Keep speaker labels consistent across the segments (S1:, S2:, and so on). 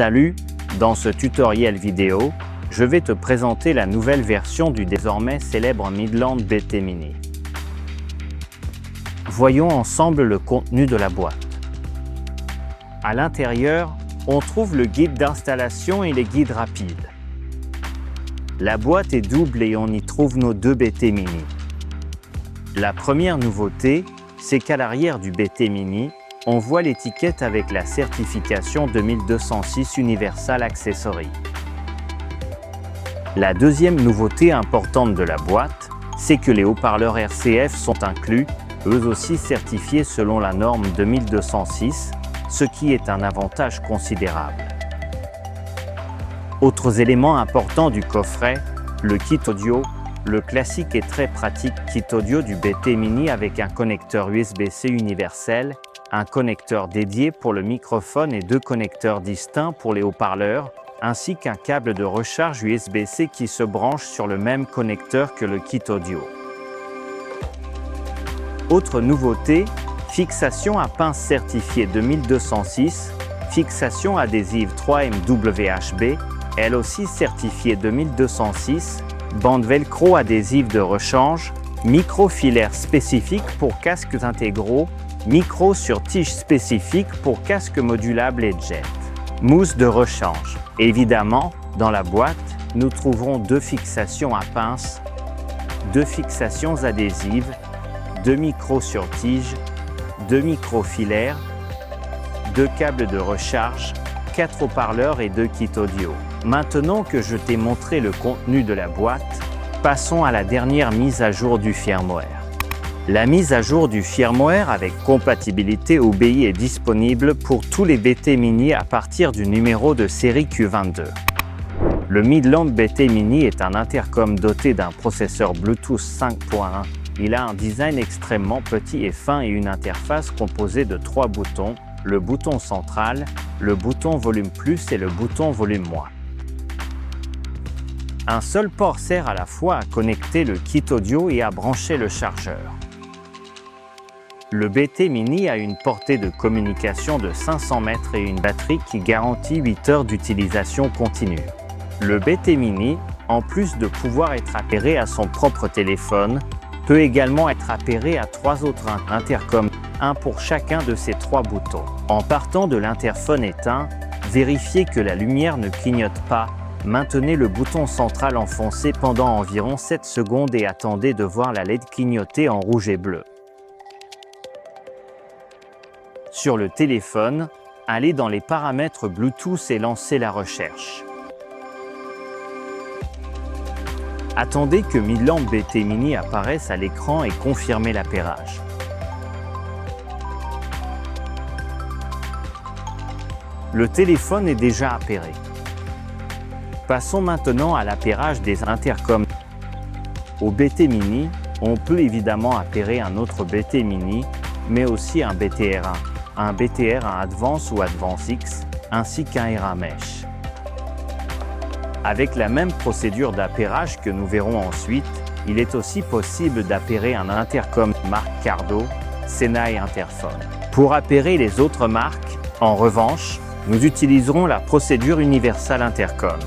S1: Salut, dans ce tutoriel vidéo, je vais te présenter la nouvelle version du désormais célèbre Midland BT Mini. Voyons ensemble le contenu de la boîte. À l'intérieur, on trouve le guide d'installation et les guides rapides. La boîte est double et on y trouve nos deux BT Mini. La première nouveauté, c'est qu'à l'arrière du BT Mini, on voit l'étiquette avec la certification 2206 Universal Accessory. La deuxième nouveauté importante de la boîte, c'est que les haut-parleurs RCF sont inclus, eux aussi certifiés selon la norme 2206, ce qui est un avantage considérable. Autres éléments importants du coffret, le kit audio, le classique et très pratique kit audio du BT Mini avec un connecteur USB-C universel, un connecteur dédié pour le microphone et deux connecteurs distincts pour les haut-parleurs, ainsi qu'un câble de recharge USB-C qui se branche sur le même connecteur que le kit audio. Autre nouveauté, fixation à pince certifiée 2206, fixation adhésive 3MWHB, elle aussi certifiée 2206, bande velcro adhésive de rechange, micro filaire spécifique pour casques intégraux, micro sur tige spécifique pour casque modulable et jet. Mousse de rechange. Évidemment, dans la boîte, nous trouverons deux fixations à pince, deux fixations adhésives, deux micros sur tige, deux micros filaires, deux câbles de recharge, quatre haut-parleurs et deux kits audio. Maintenant que je t'ai montré le contenu de la boîte, passons à la dernière mise à jour du firmware. La mise à jour du firmware avec compatibilité OBI est disponible pour tous les BT Mini à partir du numéro de série Q22. Le Midland BT Mini est un intercom doté d'un processeur Bluetooth 5.1. Il a un design extrêmement petit et fin et une interface composée de trois boutons, le bouton central, le bouton volume plus et le bouton volume moins. Un seul port sert à la fois à connecter le kit audio et à brancher le chargeur. Le BT Mini a une portée de communication de 500 mètres et une batterie qui garantit 8 heures d'utilisation continue. Le BT Mini, en plus de pouvoir être appairé à son propre téléphone, peut également être appairé à trois autres intercoms, un pour chacun de ces trois boutons. En partant de l'interphone éteint, vérifiez que la lumière ne clignote pas. Maintenez le bouton central enfoncé pendant environ 7 secondes et attendez de voir la LED clignoter en rouge et bleu. Sur le téléphone, allez dans les paramètres Bluetooth et lancez la recherche. Attendez que Midland BT Mini apparaisse à l'écran et confirmez l'appairage. Le téléphone est déjà appairé. Passons maintenant à l'appairage des intercoms. Au BT Mini, on peut évidemment appairer un autre BT Mini, mais aussi un BTR1, un BTR1 Advance ou Advance X, ainsi qu'un RA Mesh. Avec la même procédure d'appairage que nous verrons ensuite, il est aussi possible d'appairer un intercom marque Cardo, Sena et Interphone. Pour appairer les autres marques, en revanche, nous utiliserons la procédure Universal Intercom.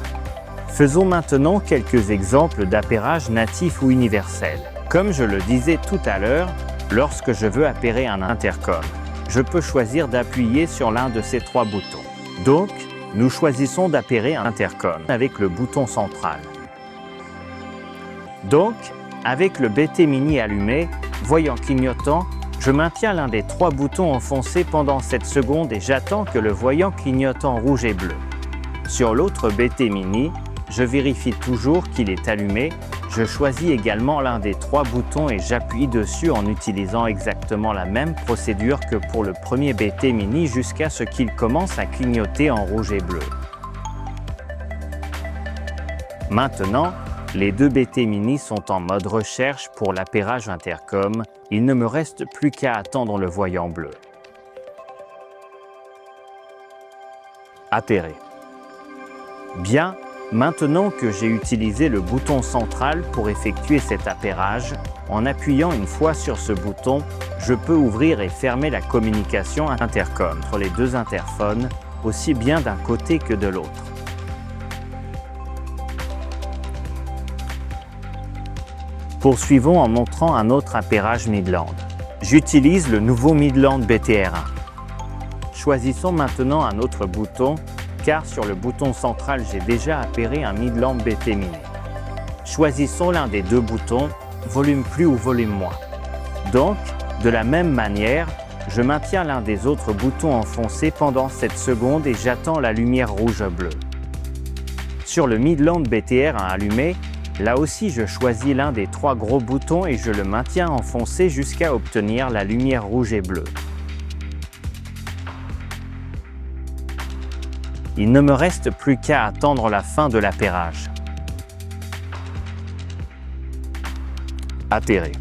S1: Faisons maintenant quelques exemples d'appairage natif ou universel. Comme je le disais tout à l'heure, lorsque je veux appairer un intercom, je peux choisir d'appuyer sur l'un de ces trois boutons. Donc, nous choisissons d'appairer un intercom avec le bouton central. Donc, avec le BT Mini allumé, voyant clignotant, je maintiens l'un des trois boutons enfoncés pendant 7 secondes et j'attends que le voyant clignote en rouge et bleu. Sur l'autre BT Mini, je vérifie toujours qu'il est allumé. Je choisis également l'un des trois boutons et j'appuie dessus en utilisant exactement la même procédure que pour le premier BT Mini jusqu'à ce qu'il commence à clignoter en rouge et bleu. Maintenant, les deux BT Mini sont en mode recherche pour l'appairage intercom. Il ne me reste plus qu'à attendre le voyant bleu. Appairer. Bien. Maintenant que j'ai utilisé le bouton central pour effectuer cet appairage, en appuyant une fois sur ce bouton, je peux ouvrir et fermer la communication intercom entre les deux interphones aussi bien d'un côté que de l'autre. Poursuivons en montrant un autre appairage Midland. J'utilise le nouveau Midland BTR1. Choisissons maintenant un autre bouton, car sur le bouton central, j'ai déjà appairé un Midland BT Mini. Choisissons l'un des deux boutons, volume plus ou volume moins. Donc, de la même manière, je maintiens l'un des autres boutons enfoncé pendant 7 secondes et j'attends la lumière rouge-bleue. Sur le Midland BTR1 allumé, là aussi je choisis l'un des 3 gros boutons et je le maintiens enfoncé jusqu'à obtenir la lumière rouge et bleue. Il ne me reste plus qu'à attendre la fin de l'appairage. Appairé.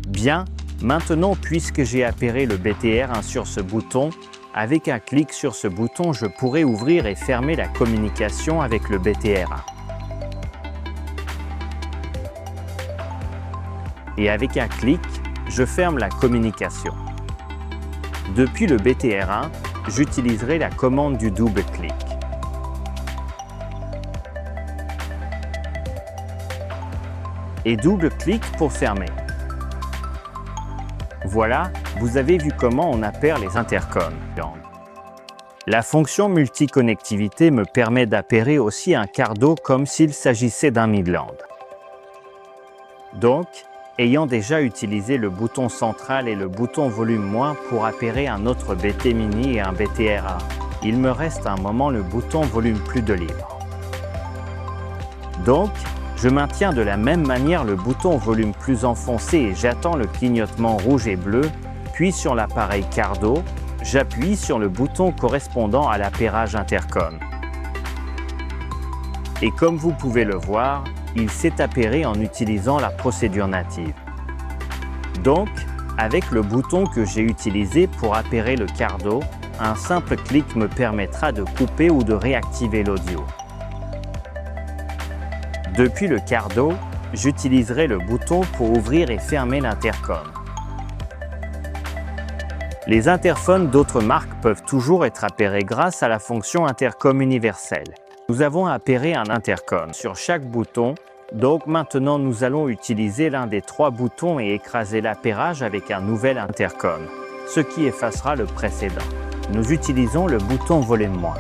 S1: Bien, maintenant puisque j'ai appairé le BTR1 sur ce bouton, avec un clic sur ce bouton, je pourrai ouvrir et fermer la communication avec le BTR1. Et avec un clic, je ferme la communication. Depuis le BTR1, j'utiliserai la commande du double-clic. Et double-clic pour fermer. Voilà, vous avez vu comment on appaire les intercoms. La fonction multi-connectivité me permet d'appairer aussi un Cardo comme s'il s'agissait d'un Midland. Donc, ayant déjà utilisé le bouton central et le bouton volume moins pour appairer un autre BT Mini et un BTR1, il me reste un moment le bouton volume plus de libre. Donc, je maintiens de la même manière le bouton volume plus enfoncé et j'attends le clignotement rouge et bleu, puis sur l'appareil Cardo, j'appuie sur le bouton correspondant à l'appairage intercom. Et comme vous pouvez le voir, il s'est appairé en utilisant la procédure native. Donc, avec le bouton que j'ai utilisé pour appairer le Cardo, un simple clic me permettra de couper ou de réactiver l'audio. Depuis le Cardo, j'utiliserai le bouton pour ouvrir et fermer l'intercom. Les interphones d'autres marques peuvent toujours être appairés grâce à la fonction intercom universelle. Nous avons appairé un intercom sur chaque bouton, donc maintenant nous allons utiliser l'un des 3 boutons et écraser l'appairage avec un nouvel intercom, ce qui effacera le précédent. Nous utilisons le bouton volume moins.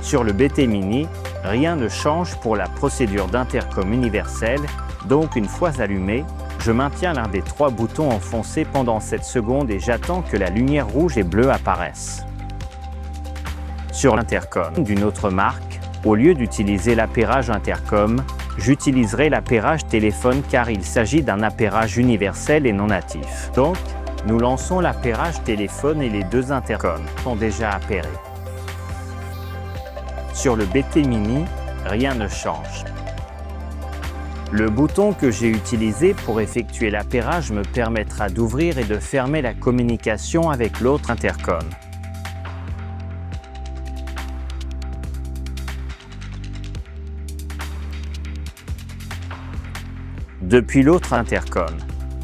S1: Sur le BT Mini, rien ne change pour la procédure d'intercom universelle, donc une fois allumé, je maintiens l'un des 3 boutons enfoncés pendant 7 secondes et j'attends que la lumière rouge et bleue apparaisse. Sur l'intercom d'une autre marque, au lieu d'utiliser l'appairage intercom, j'utiliserai l'appairage téléphone car il s'agit d'un appairage universel et non natif. Donc, nous lançons l'appairage téléphone et les 2 intercoms sont déjà appairés. Sur le BT Mini, rien ne change. Le bouton que j'ai utilisé pour effectuer l'appairage me permettra d'ouvrir et de fermer la communication avec l'autre intercom. Depuis l'autre intercom,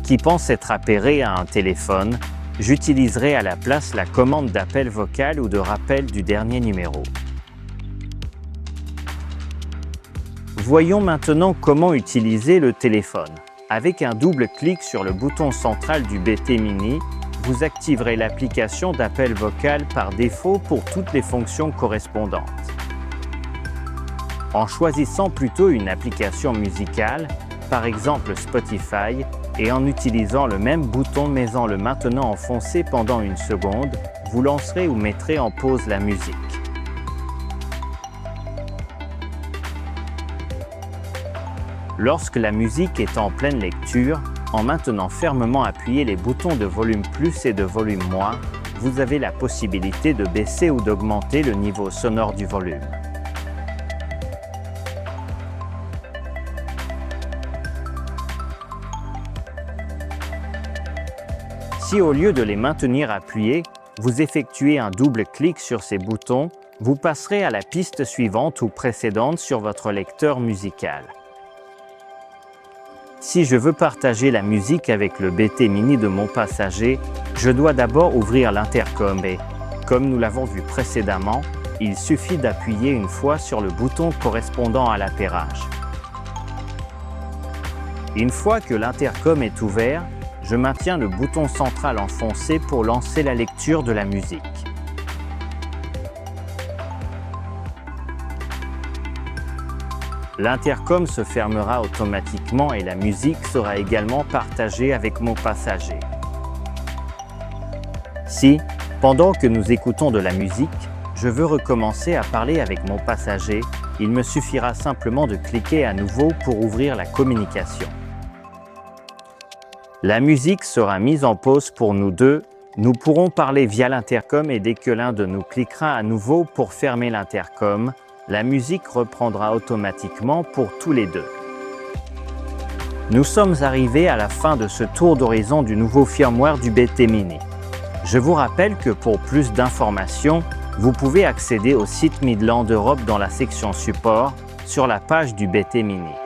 S1: qui pense être appairé à un téléphone, j'utiliserai à la place la commande d'appel vocal ou de rappel du dernier numéro. Voyons maintenant comment utiliser le téléphone. Avec un double clic sur le bouton central du BT Mini, vous activerez l'application d'appel vocal par défaut pour toutes les fonctions correspondantes. En choisissant plutôt une application musicale, par exemple Spotify, et en utilisant le même bouton mais en le maintenant enfoncé pendant 1 seconde, vous lancerez ou mettrez en pause la musique. Lorsque la musique est en pleine lecture, en maintenant fermement appuyé les boutons de volume plus et de volume moins, vous avez la possibilité de baisser ou d'augmenter le niveau sonore du volume. Si au lieu de les maintenir appuyés, vous effectuez un double clic sur ces boutons, vous passerez à la piste suivante ou précédente sur votre lecteur musical. Si je veux partager la musique avec le BT Mini de mon passager, je dois d'abord ouvrir l'intercom et, Comme nous l'avons vu précédemment, il suffit d'appuyer une fois sur le bouton correspondant à l'appairage. Une fois que l'intercom est ouvert, je maintiens le bouton central enfoncé pour lancer la lecture de la musique. L'intercom se fermera automatiquement et la musique sera également partagée avec mon passager. Si, pendant que nous écoutons de la musique, je veux recommencer à parler avec mon passager, il me suffira simplement de cliquer à nouveau pour ouvrir la communication. La musique sera mise en pause pour nous deux. Nous pourrons parler via l'intercom et dès que l'un de nous cliquera à nouveau pour fermer l'intercom, la musique reprendra automatiquement pour tous les deux. Nous sommes arrivés à la fin de ce tour d'horizon du nouveau firmware du BT Mini. Je vous rappelle que pour plus d'informations, vous pouvez accéder au site Midland Europe dans la section support sur la page du BT Mini.